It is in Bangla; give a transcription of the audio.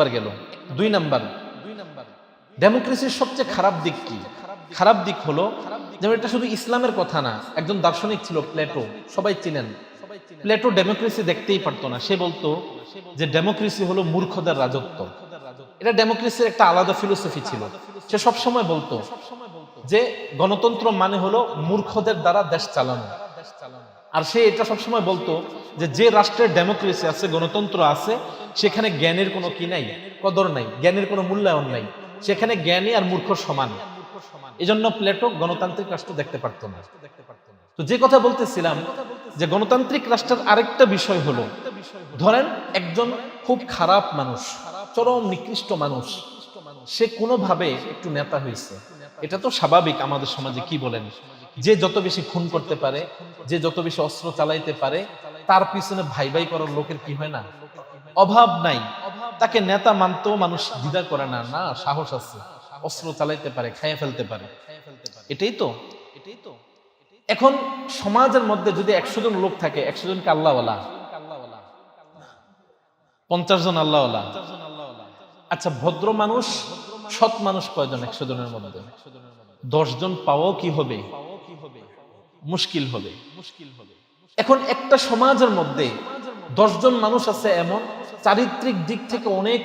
গেল। 2 নাম্বার, ডেমোক্রেসির সবচেয়ে খারাপ দিক কি? খারাপ দিক হলো যেমন এটা শুধু ইসলামের কথা না, একজন দার্শনিক ছিল প্লেটো, সবাই চিনেন। প্লেটো ডেমোক্রেসি দেখতেই পারতো না। সে বলতো যে ডেমোক্রেসি হলো মূর্খদের রাজত্ব। এটা ডেমোক্রেসির একটা আলাদা ফিলোসফি ছিল। সে সবসময় বলতো যে গণতন্ত্র মানে হলো মূর্খদের দ্বারা দেশ চালানো। আর সে এটা সবসময় বলতো যে রাষ্ট্রের ডেমোক্রেসি আছে, গণতন্ত্র আছে, সেখানে জ্ঞানের কোনো কি নাই, কদর নাই, জ্ঞানের কোনো মূল্যায়ন নাই, সেখানে জ্ঞানী আর মূর্খ সমান। এজন্য প্লেটো গণতান্ত্রিক রাষ্ট্র দেখতে পারত না। তো যে কথা বলতেছিলাম যে গণতান্ত্রিক রাষ্ট্রের আরেকটা বিষয় হলো, ধরেন একজন খুব খারাপ মানুষ, চরম নিকৃষ্ট মানুষ, সে কোনোভাবে একটু নেতা হয়েছে। এটা তো স্বাভাবিক আমাদের সমাজে, কি বলেন? যে যত বেশি খুন করতে পারে, যে যত বেশি অস্ত্র চালাইতে পারে, তার পিছনে ভাই ভাই করার লোকের কি হয় না? অভাব নাই। তাকে নেতা মানতেও মানুষ দ্বিধা করে না, না সাহস আছে, অস্ত্র চালাইতে পারে, খাইয়ে ফেলতে পারে। এটাই তো। এখন সমাজের মধ্যে যদি 100 জন লোক থাকে, 100 জনকে আল্লাহওয়ালা, 50 জন আল্লাহওয়ালা, আচ্ছা ভদ্র মানুষ, সৎ মানুষ কয়জন 100 জনের মধ্যে? 10 জন পাওয়াও কি হবে? মুশকিল হবে। এখন একটা সমাজের মধ্যে 10 জন মানুষ আছে এমন চারিত্রিক দিক থেকে অনেক